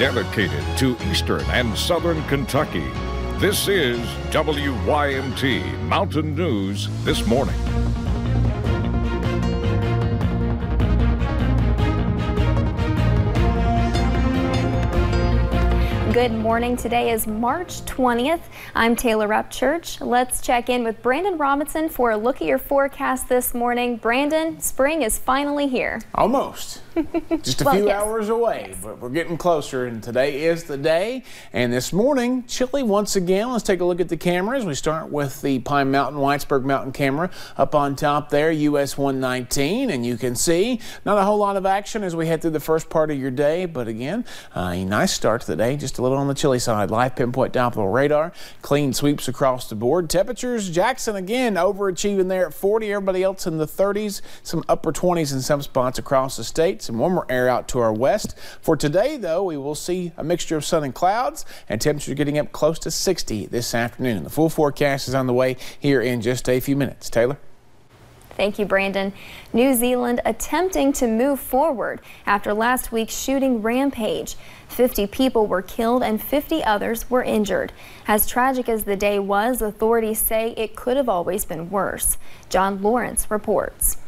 dedicated to Eastern and Southern Kentucky. This is WYMT Mountain News This Morning. Good morning. Today is March 20th. I'm Taylor Upchurch. Let's check in with Brandon Robinson for a look at your forecast this morning. Brandon, spring is finally here. Almost. Just a few hours away, but we're getting closer, and today is the day. And this morning, chilly once again. Let's take a look at the cameras. We start with the Pine Mountain, Whitesburg Mountain camera up on top there, US 119, and you can see not a whole lot of action as we head through the first part of your day, but again, a nice start to the day, just a little on the chilly side. Live pinpoint Doppler radar, clean sweeps across the board. Temperatures, Jackson again overachieving there at 40, everybody else in the 30s, some upper 20s in some spots across the state. Some warmer air out to our west. For today, though, we will see a mixture of sun and clouds, and temperatures getting up close to 60 this afternoon. The full forecast is on the way here in just a few minutes. Taylor? Thank you, Brandon. New Zealand attempting to move forward after last week's shooting rampage. 50 people were killed and 50 others were injured. As tragic as the day was, authorities say it could have always been worse. John Lawrence reports.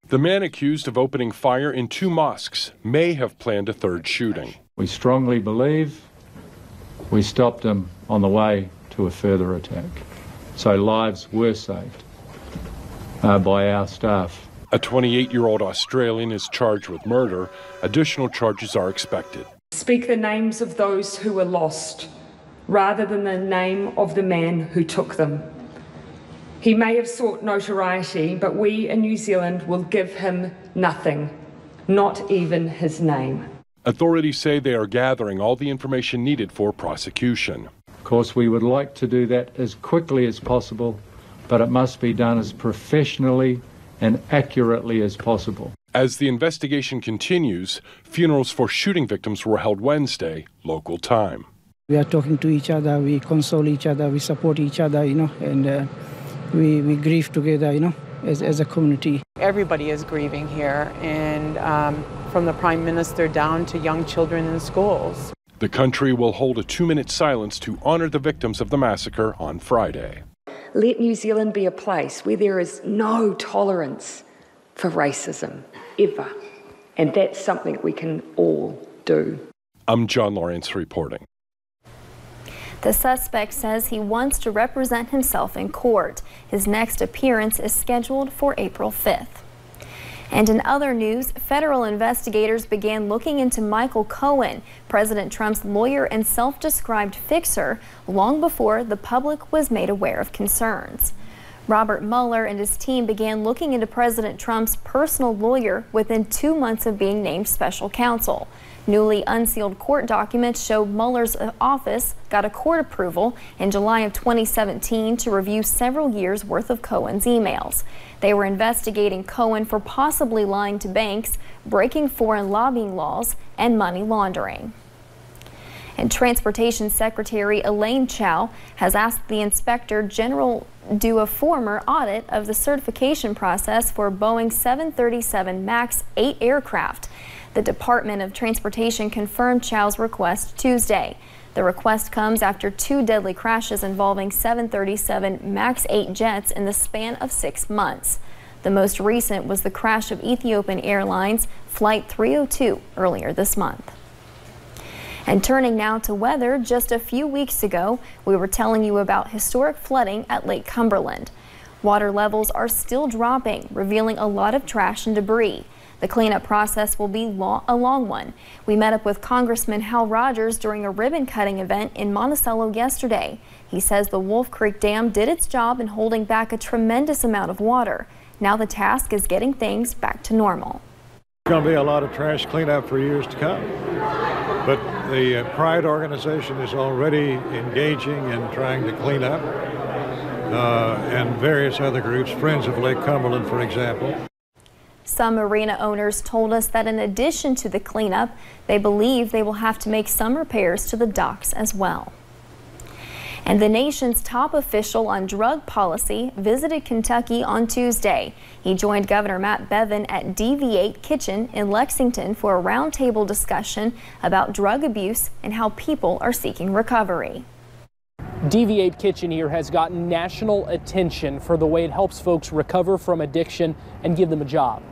The man accused of opening fire in 2 mosques may have planned a third shooting. We strongly believe we stopped him on the way to a further attack. So lives were saved by our staff. A 28-year-old Australian is charged with murder. Additional charges are expected. Speak the names of those who were lost, rather than the name of the man who took them. He may have sought notoriety, but we in New Zealand will give him nothing, not even his name. Authorities say they are gathering all the information needed for prosecution. Of course, we would like to do that as quickly as possible, but it must be done as professionally and accurately as possible. As the investigation continues, funerals for shooting victims were held Wednesday, local time. We are talking to each other, we console each other, we support each other, and we grieve together, as a community. Everybody is grieving here, and from the Prime Minister down to young children in schools. The country will hold a 2-minute silence to honor the victims of the massacre on Friday. Let New Zealand be a place where there is no tolerance for racism, ever. And that's something we can all do. I'm John Lawrence reporting. The suspect says he wants to represent himself in court. His next appearance is scheduled for April 5th. And in other news, federal investigators began looking into Michael Cohen, President Trump's lawyer and self-described fixer, long before the public was made aware of concerns. Robert Mueller and his team began looking into President Trump's personal lawyer within 2 months of being named special counsel. Newly unsealed court documents show Mueller's office got a court approval in July of 2017 to review several years' worth of Cohen's emails. They were investigating Cohen for possibly lying to banks, breaking foreign lobbying laws, and money laundering. And Transportation Secretary Elaine Chao has asked the Inspector General do a formal audit of the certification process for Boeing 737 MAX 8 aircraft. The Department of Transportation confirmed Chao's request Tuesday. The request comes after 2 deadly crashes involving 737 MAX 8 jets in the span of 6 months. The most recent was the crash of Ethiopian Airlines Flight 302 earlier this month. And turning now to weather, just a few weeks ago, we were telling you about historic flooding at Lake Cumberland. Water levels are still dropping, revealing a lot of trash and debris. The cleanup process will be a long one. We met up with Congressman Hal Rogers during a ribbon-cutting event in Monticello yesterday. He says the Wolf Creek Dam did its job in holding back a tremendous amount of water. Now the task is getting things back to normal. There's going to be a lot of trash cleanup for years to come. But the Pride organization is already engaging in trying to clean up, and various other groups, Friends of Lake Cumberland, for example. Some marina owners told us that in addition to the cleanup, they believe they will have to make some repairs to the docks as well. And the nation's top official on drug policy visited Kentucky on Tuesday. He joined Governor Matt Bevin at DV8 Kitchen in Lexington for a roundtable discussion about drug abuse and how people are seeking recovery. DV8 Kitchen here has gotten national attention for the way it helps folks recover from addiction and give them a job.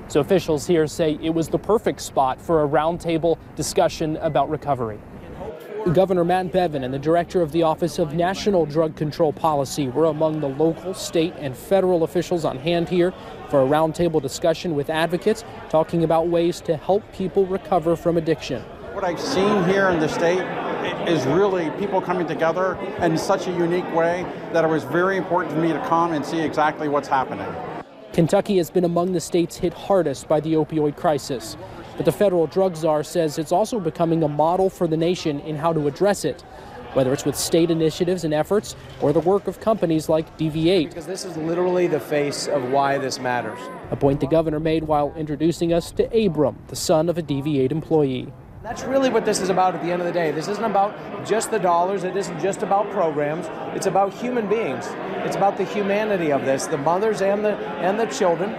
So officials here say it was the perfect spot for a roundtable discussion about recovery. Governor Matt Bevin and the director of the Office of National Drug Control Policy were among the local, state, and federal officials on hand here for a roundtable discussion with advocates talking about ways to help people recover from addiction. What I've seen here in the state is really people coming together in such a unique way that it was very important for me to come and see exactly what's happening. Kentucky has been among the states hit hardest by the opioid crisis. But the federal drug czar says it's also becoming a model for the nation in how to address it, whether it's with state initiatives and efforts or the work of companies like DV8. Because this is literally the face of why this matters. A point the governor made while introducing us to Abram, the son of a DV8 employee. That's really what this is about at the end of the day. This isn't about just the dollars. It isn't just about programs. It's about human beings. It's about the humanity of this, the mothers and the children,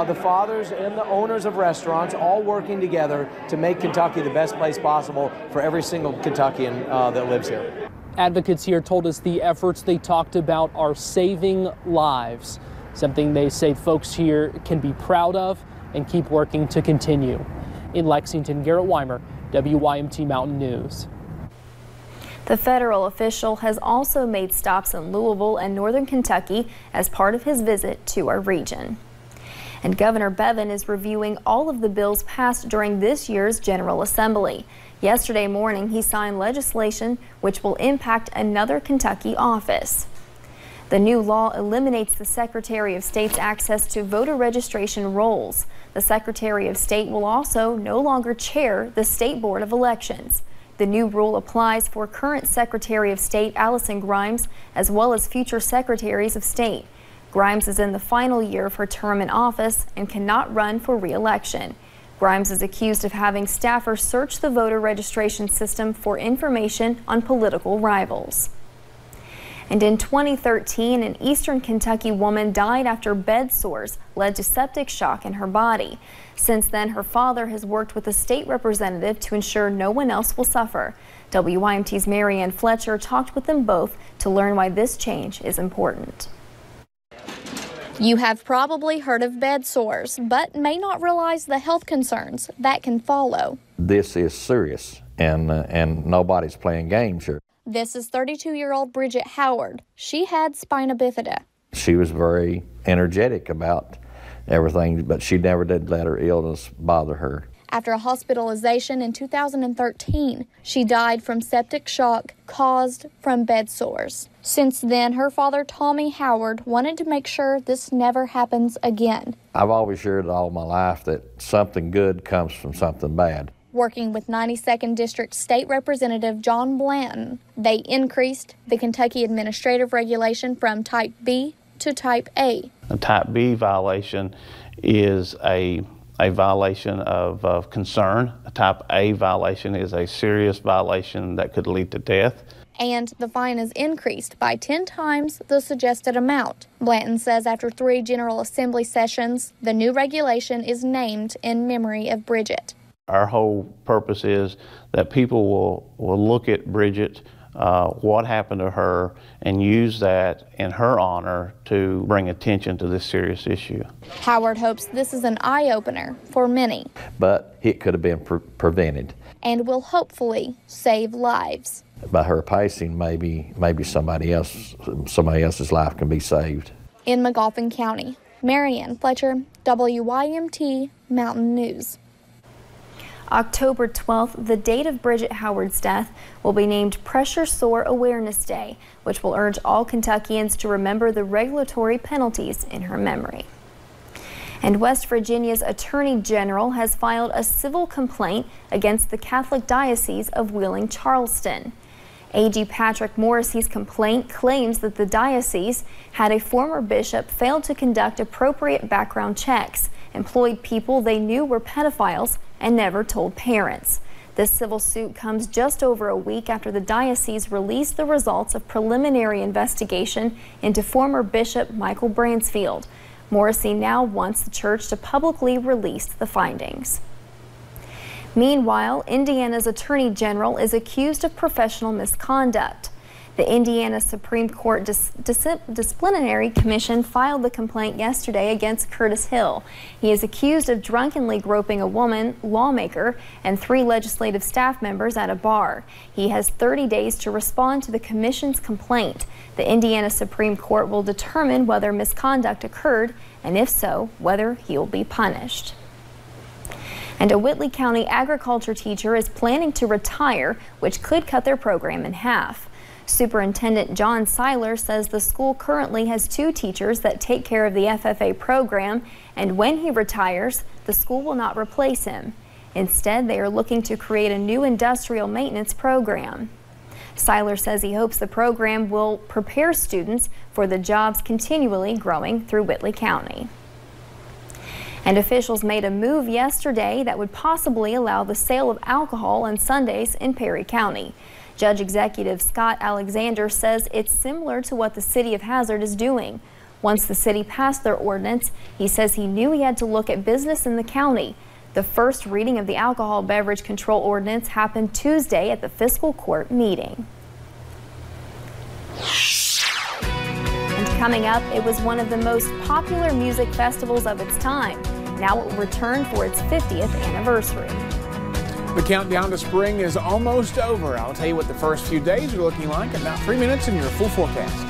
the fathers and the owners of restaurants all working together to make Kentucky the best place possible for every single Kentuckian that lives here. Advocates here told us the efforts they talked about are saving lives, something they say folks here can be proud of and keep working to continue. In Lexington, Garrett Weimer, WYMT Mountain News. The federal official has also made stops in Louisville and northern Kentucky as part of his visit to our region. And Governor Bevin is reviewing all of the bills passed during this year's General Assembly. Yesterday morning, he signed legislation which will impact another Kentucky office. The new law eliminates the Secretary of State's access to voter registration rolls. The Secretary of State will also no longer chair the State Board of Elections. The new rule applies for current Secretary of State Allison Grimes as well as future Secretaries of State. Grimes is in the final year of her term in office and cannot run for re-election. Grimes is accused of having staffers search the voter registration system for information on political rivals. And in 2013, an eastern Kentucky woman died after bed sores led to septic shock in her body. Since then, her father has worked with a state representative to ensure no one else will suffer. WYMT's Marianne Fletcher talked with them both to learn why this change is important. You have probably heard of bed sores, but may not realize the health concerns that can follow. This is serious, and nobody's playing games here. This is 32-year-old Bridget Howard. She had spina bifida. She was very energetic about everything, but she never did let her illness bother her. After a hospitalization in 2013, she died from septic shock caused from bed sores. Since then, her father, Tommy Howard, wanted to make sure this never happens again. I've always heard all my life that something good comes from something bad. Working with 92nd District State Representative John Blanton, they increased the Kentucky administrative regulation from Type B to Type A. A Type B violation is a violation of concern. A Type A violation is a serious violation that could lead to death. And the fine is increased by 10 times the suggested amount. Blanton says after 3 General Assembly sessions, the new regulation is named in memory of Bridget. Our whole purpose is that people will look at Bridget, what happened to her, and use that in her honor to bring attention to this serious issue. Howard hopes this is an eye-opener for many. But it could have been prevented. And will hopefully save lives. By her passing, maybe somebody else's life can be saved. In Magoffin County, Marianne Fletcher, WYMT Mountain News. October 12th, the date of Bridget Howard's death, will be named Pressure Sore Awareness Day, which will urge all Kentuckians to remember the regulatory penalties in her memory. And West Virginia's Attorney General has filed a civil complaint against the Catholic Diocese of Wheeling-Charleston. AG Patrick Morrissey's complaint claims that the diocese had a former bishop fail to conduct appropriate background checks, employed people they knew were pedophiles, and never told parents. This civil suit comes just over a week after the diocese released the results of preliminary investigation into former Bishop Michael Bransfield. Morrissey now wants the church to publicly release the findings. Meanwhile, Indiana's Attorney General is accused of professional misconduct. The Indiana Supreme Court Disciplinary Commission filed the complaint yesterday against Curtis Hill. He is accused of drunkenly groping a woman, lawmaker, and 3 legislative staff members at a bar. He has 30 days to respond to the commission's complaint. The Indiana Supreme Court will determine whether misconduct occurred, and if so, whether he will be punished. And a Whitley County agriculture teacher is planning to retire, which could cut their program in half. Superintendent John Seiler says the school currently has 2 teachers that take care of the FFA program, and when he retires, the school will not replace him. Instead, they are looking to create a new industrial maintenance program. Seiler says he hopes the program will prepare students for the jobs continually growing through Whitley County. And officials made a move yesterday that would possibly allow the sale of alcohol on Sundays in Perry County. Judge Executive Scott Alexander says it's similar to what the city of Hazard is doing. Once the city passed their ordinance, he says he knew he had to look at business in the county. The first reading of the alcohol beverage control ordinance happened Tuesday at the fiscal court meeting. And coming up, it was one of the most popular music festivals of its time. Now it will return for its 50th anniversary. The countdown to spring is almost over. I'll tell you what the first few days are looking like in about 3 minutes in your full forecast.